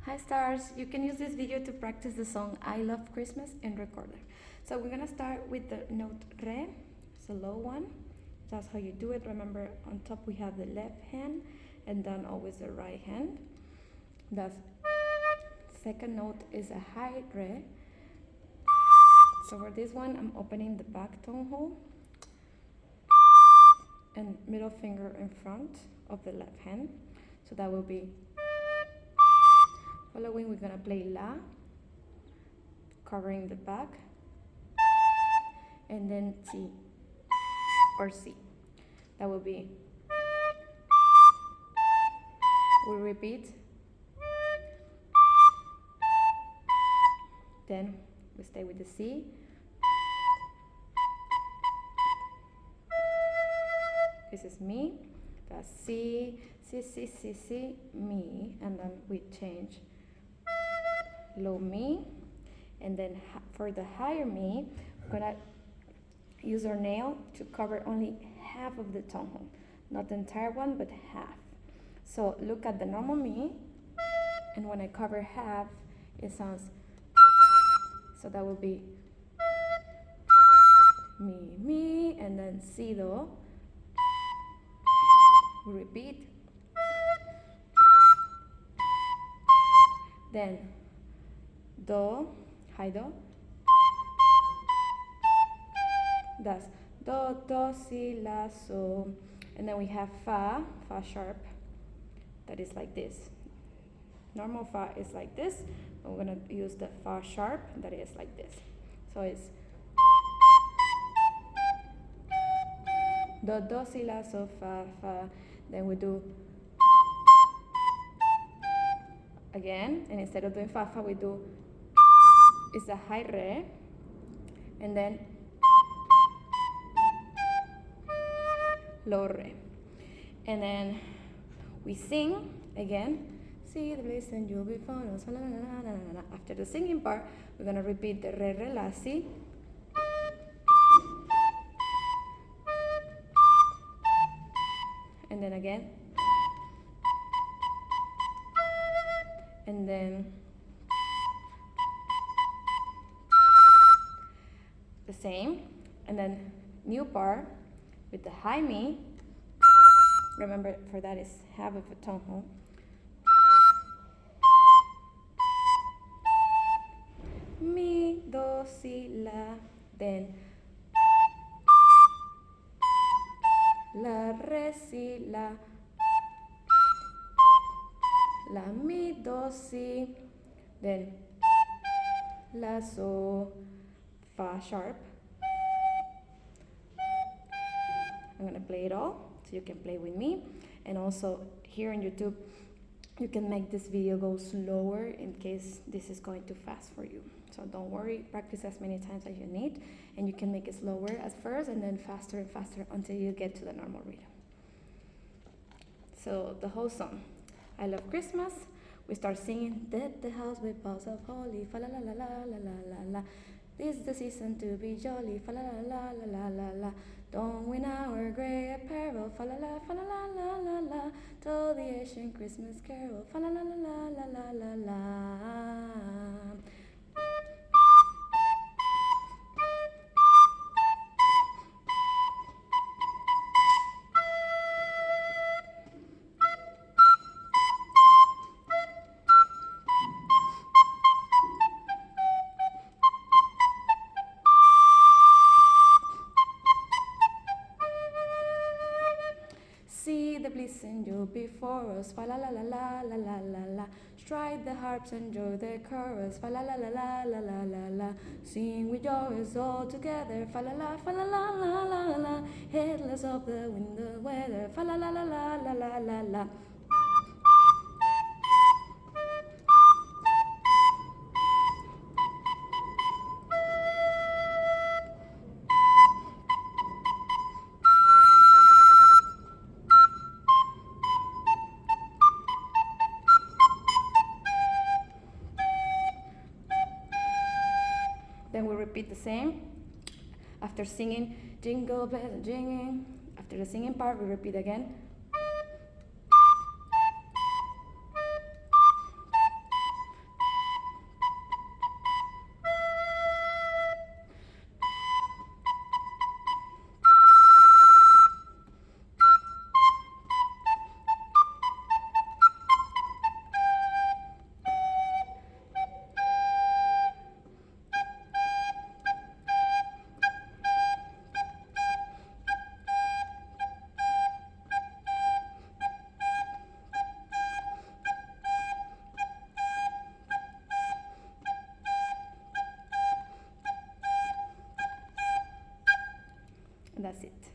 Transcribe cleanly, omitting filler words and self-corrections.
Hi stars, you can use this video to practice the song I Love Christmas in recorder. So we're gonna start with the note re, it's a low one. That's how you do it. Remember, on top we have the left hand and then always the right hand. The second note is a high re. So for this one, I'm opening the back tone hole and middle finger in front of the left hand. So that will be following. We're gonna play La, covering the back, and then T or C. That will be, we repeat, then we stay with the C, this is mi, that's C, C, C, C, C, mi, and then we change low mi, and then for the higher mi, we're gonna use our nail to cover only half of the tone hole, not the entire one, but half. So look at the normal mi, and when I cover half, it sounds, so that will be mi, mi, and then si, do. We repeat, then do, high do, that's do, do, si, la, so, and then we have fa, fa sharp, that is like this. Normal fa is like this, and we're gonna use the fa sharp, that is like this. So it's do, do, si, la, so, fa, fa, then we do again, and instead of doing fa, fa, we do, it's a high re, and then low re, and then we sing again. See the bliss and you'll be fine. After the singing part, we're gonna repeat the re, re, la, si, and then again, and then the same, and then new part with the high mi. Remember, for that is half of a tone hole. Mi, do, si, la, then la, re, si, la, la, mi, do, si, then la, so, fa sharp. I'm gonna play it all so you can play with me, and also here on YouTube you can make this video go slower in case this is going too fast for you. So don't worry, practice as many times as you need, and you can make it slower at first and then faster and faster until you get to the normal rhythm. So the whole song, I Love Christmas, we start singing, deck the house with boughs of holly, fa la la la la la la la la. This is the season to be jolly, fa la la la la la la la. Don't we now wear gray apparel, fa la la la la la. To the ancient Christmas Carol, fa la la la la la la la. See the bliss and joy before us, fa la la la la la la la la. Strike the harps and joy their chorus, fa la la la la la la la la. Sing with joy all together, fa la la la la la. Heedless of the wind, the weather, fa la la la la la la la la. Then we repeat the same. After singing, jingle bells jingling. After the singing part, we repeat again. that's it.